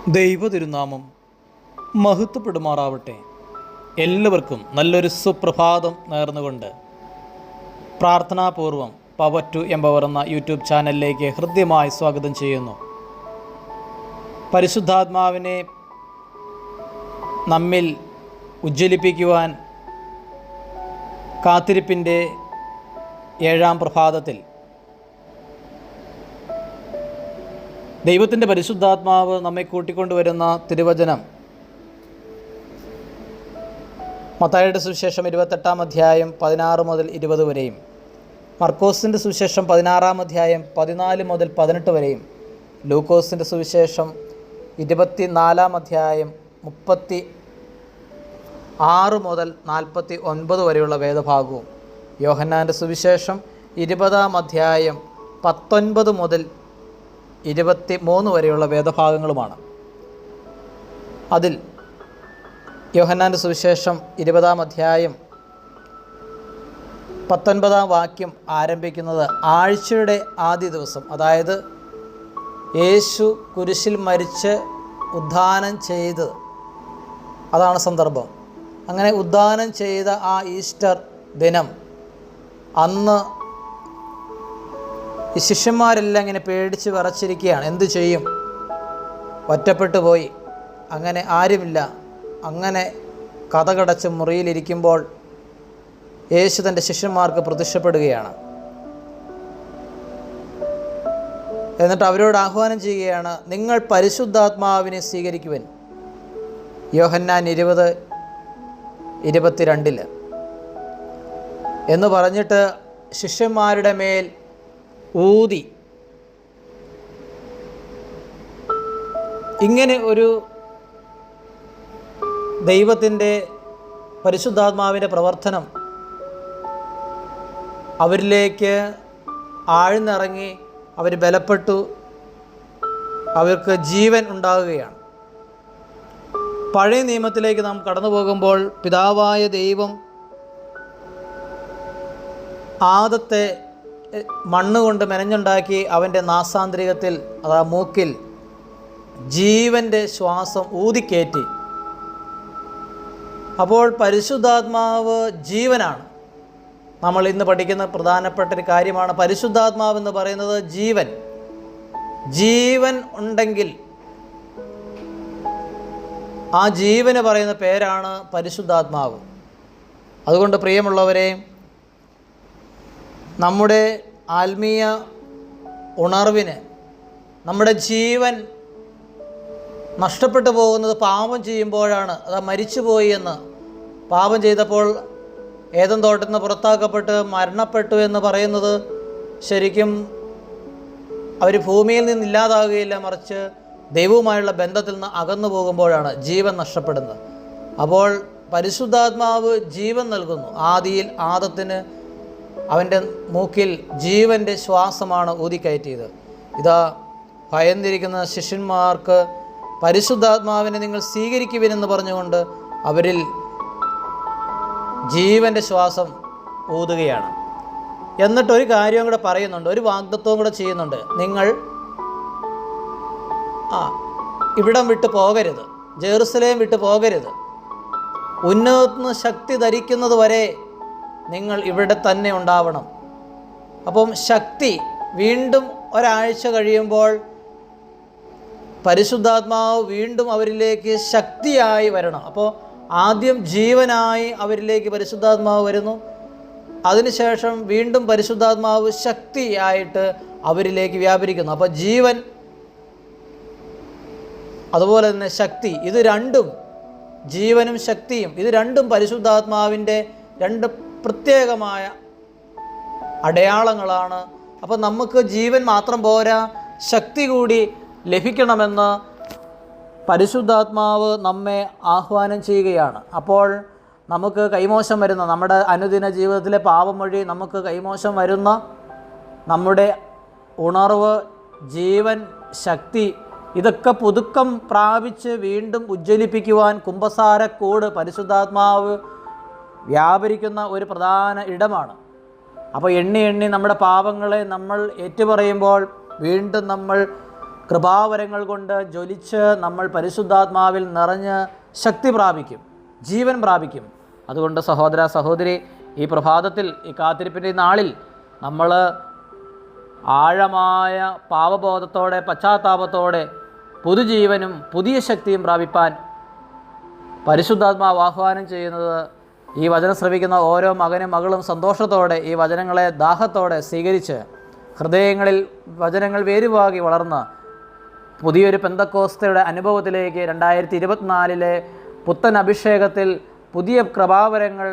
ദൈവ തിരുനാമം മഹത്വപ്പെടുമാറാവട്ടെ. എല്ലാവർക്കും നല്ലൊരു സുപ്രഭാതം നേർന്നുകൊണ്ട് പ്രാർത്ഥനാപൂർവം പവർ ടു എംപവർ എന്ന യൂട്യൂബ് ചാനലിലേക്ക് ഹൃദ്യമായി സ്വാഗതം ചെയ്യുന്നു. പരിശുദ്ധാത്മാവിനെ നമ്മിൽ ഉജ്ജ്വലിപ്പിക്കുവാൻ കാത്തിരിപ്പിൻ്റെ 7-ാം പ്രഭാതത്തിൽ ദൈവത്തിൻ്റെ പരിശുദ്ധാത്മാവ് നമ്മെ കൂട്ടിക്കൊണ്ടുവരുന്ന തിരുവചനം മത്തായിയുടെ സുവിശേഷം 28-ാം അധ്യായം 16 മുതൽ 20 വരെയും, മർക്കോസിൻ്റെ സുവിശേഷം 16-ാം അധ്യായം 14 മുതൽ 18 വരെയും, ലൂക്കോസിൻ്റെ സുവിശേഷം 24-ാം അധ്യായം 36 മുതൽ 49 വരെയുള്ള വേദഭാഗവും, യോഹന്നാൻ്റെ സുവിശേഷം 20-ാം അധ്യായം 19 മുതൽ 23 വരെയുള്ള വേദഭാഗങ്ങളുമാണ്. അതിൽ യോഹന്നാൻ്റെ സുവിശേഷം 20-ാം അധ്യായം 19-ാം വാക്യം ആരംഭിക്കുന്നത് ആഴ്ചയുടെ ആദ്യ ദിവസം, അതായത് യേശു കുരിശിൽ മരിച്ച് ഉദ്ധാനം ചെയ്ത്, അതാണ് സന്ദർഭം. അങ്ങനെ ഉദ്ധാനം ചെയ്ത ആ ഈസ്റ്റർ ദിനം, അന്ന് ഈ ശിഷ്യന്മാരെല്ലാം ഇങ്ങനെ പേടിച്ച് വിറച്ചിരിക്കുകയാണ്. എന്തു ചെയ്യും? ഒറ്റപ്പെട്ടു പോയി, അങ്ങനെ ആരുമില്ല. അങ്ങനെ കതകടച്ച് മുറിയിലിരിക്കുമ്പോൾ യേശു തൻ്റെ ശിഷ്യന്മാർക്ക് പ്രത്യക്ഷപ്പെടുകയാണ്. എന്നിട്ട് അവരോട് ആഹ്വാനം ചെയ്യുകയാണ്, നിങ്ങൾ പരിശുദ്ധാത്മാവിനെ സ്വീകരിക്കുവൻ. യോഹന്നാൻ 20:22 എന്ന് പറഞ്ഞിട്ട് ശിഷ്യന്മാരുടെ മേൽ ഊതി. ഇങ്ങനെ ഒരു ദൈവത്തിൻ്റെ പരിശുദ്ധാത്മാവിൻ്റെ പ്രവർത്തനം അവരിലേക്ക് ആഴ്ന്നിറങ്ങി, അവർ ബലപ്പെട്ടു, അവർക്ക് ജീവൻ ഉണ്ടാകുകയാണ്. പഴയ നിയമത്തിലേക്ക് നാം കടന്നു പോകുമ്പോൾ പിതാവായ ദൈവം ആദത്തെ മണ്ണുകൊണ്ട് മെനഞ്ഞുണ്ടാക്കി അവൻ്റെ നാസാന്തരികത്തിൽ, അതാ മൂക്കിൽ ജീവൻ്റെ ശ്വാസം ഊതിക്കയറ്റി. അപ്പോൾ പരിശുദ്ധാത്മാവ് ജീവനാണ്. നമ്മൾ ഇന്ന് പഠിക്കുന്ന പ്രധാനപ്പെട്ട ഒരു കാര്യമാണ് പരിശുദ്ധാത്മാവ് എന്ന് പറയുന്നത് ജീവൻ. ജീവൻ ഉണ്ടെങ്കിൽ ആ ജീവന് പറയുന്ന പേരാണ് പരിശുദ്ധാത്മാവ്. അതുകൊണ്ട് പ്രിയമുള്ളവരെ, നമ്മുടെ ആത്മീയ ഉണർവിന്, നമ്മുടെ ജീവൻ നഷ്ടപ്പെട്ടു പോകുന്നത് പാപം ചെയ്യുമ്പോഴാണ്. അത് മരിച്ചുപോയി എന്ന്, പാപം ചെയ്തപ്പോൾ ഏദൻ തോട്ടത്തിൽ നിന്ന് പുറത്താക്കപ്പെട്ട് മരണപ്പെട്ടു എന്ന് പറയുന്നത് ശരിക്കും അവർ ഭൂമിയിൽ നിന്നില്ലാതാകുകയില്ല, മറിച്ച് ദൈവവുമായുള്ള ബന്ധത്തിൽ നിന്ന് അകന്നു പോകുമ്പോഴാണ് ജീവൻ നഷ്ടപ്പെടുന്നത്. അപ്പോൾ പരിശുദ്ധാത്മാവ് ജീവൻ നൽകുന്നു. ആദിയിൽ ആദത്തിന് അവൻ്റെ മൂക്കിൽ ജീവൻ്റെ ശ്വാസമാണ് ഊതിക്കയറ്റിയത്. ഇതാ ഭയന്നിരിക്കുന്ന ശിഷ്യന്മാർക്ക് പരിശുദ്ധാത്മാവിനെ നിങ്ങൾ സ്വീകരിക്കുവിനെന്ന് പറഞ്ഞുകൊണ്ട് അവരിൽ ജീവൻ്റെ ശ്വാസം ഊതുകയാണ്. എന്നിട്ടൊരു കാര്യം കൂടെ പറയുന്നുണ്ട്, ഒരു വാഗ്ദത്വം കൂടെ ചെയ്യുന്നുണ്ട്. നിങ്ങൾ ഇവിടം വിട്ട് പോകരുത്, ജെറുസലേം വിട്ട് പോകരുത്. ഉന്നതത്തിന് ശക്തി ധരിക്കുന്നത് വരെ നിങ്ങൾ ഇവിടെ തന്നെ ഉണ്ടാവണം. അപ്പം ശക്തി വീണ്ടും ഒരാഴ്ച കഴിയുമ്പോൾ പരിശുദ്ധാത്മാവ് വീണ്ടും അവരിലേക്ക് ശക്തിയായി വരണം. അപ്പോൾ ആദ്യം ജീവനായി അവരിലേക്ക് പരിശുദ്ധാത്മാവ് വരുന്നു. അതിനുശേഷം വീണ്ടും പരിശുദ്ധാത്മാവ് ശക്തിയായിട്ട് അവരിലേക്ക് വ്യാപരിക്കുന്നു. അപ്പോൾ ജീവൻ, അതുപോലെ തന്നെ ശക്തി, ഇത് രണ്ടും, ജീവനും ശക്തിയും, ഇത് രണ്ടും പരിശുദ്ധാത്മാവിൻ്റെ രണ്ട് പ്രത്യേകമായ അടയാളങ്ങളാണ്. അപ്പോൾ നമുക്ക് ജീവൻ മാത്രം പോരാ, ശക്തി കൂടി ലഭിക്കണമെന്ന് പരിശുദ്ധാത്മാവ് നമ്മെ ആഹ്വാനം ചെയ്യുകയാണ്. അപ്പോൾ നമുക്ക് കൈമോശം വരുന്ന, നമ്മുടെ അനുദിന ജീവിതത്തിലെ പാപം വഴി നമുക്ക് കൈമോശം വരുന്ന നമ്മുടെ ഉണർവ്, ജീവൻ, ശക്തി, ഇതൊക്കെ പുതുക്കം പ്രാപിച്ച് വീണ്ടും ഉജ്ജ്വലിപ്പിക്കുവാൻ കുമ്പസാരക്കൂട് പരിശുദ്ധാത്മാവ് വ്യാപരിക്കുന്ന ഒരു പ്രധാന ഇടമാണ്. അപ്പോൾ എണ്ണി എണ്ണി നമ്മുടെ പാപങ്ങളെ നമ്മൾ ഏറ്റുപറയുമ്പോൾ വീണ്ടും നമ്മൾ കൃപാവരങ്ങൾ കൊണ്ട് ജ്വലിച്ച് നമ്മൾ പരിശുദ്ധാത്മാവിൽ നിറഞ്ഞ് ശക്തി പ്രാപിക്കും, ജീവൻ പ്രാപിക്കും. അതുകൊണ്ട് സഹോദര സഹോദരി, ഈ പ്രഭാതത്തിൽ, ഈ കാത്തിരിപ്പിൻ്റെ നാളിൽ നമ്മൾ ആഴമായ പാവബോധത്തോടെ, പശ്ചാത്താപത്തോടെ പുതുജീവനും പുതിയ ശക്തിയും പ്രാപിപ്പാൻ പരിശുദ്ധാത്മാവ് ആഹ്വാനം ചെയ്യുന്നത്, ഈ വചനം ശ്രവിക്കുന്ന ഓരോ മകനും മകളും സന്തോഷത്തോടെ ഈ വചനങ്ങളെ ദാഹത്തോടെ സ്വീകരിച്ച് ഹൃദയങ്ങളിൽ വചനങ്ങൾ വേരുവാകി വളർന്ന് പുതിയൊരു പെന്തക്കോസ്തയുടെ അനുഭവത്തിലേക്ക് 2024 പുത്തൻ അഭിഷേകത്തിൽ പുതിയ കൃപാവരങ്ങൾ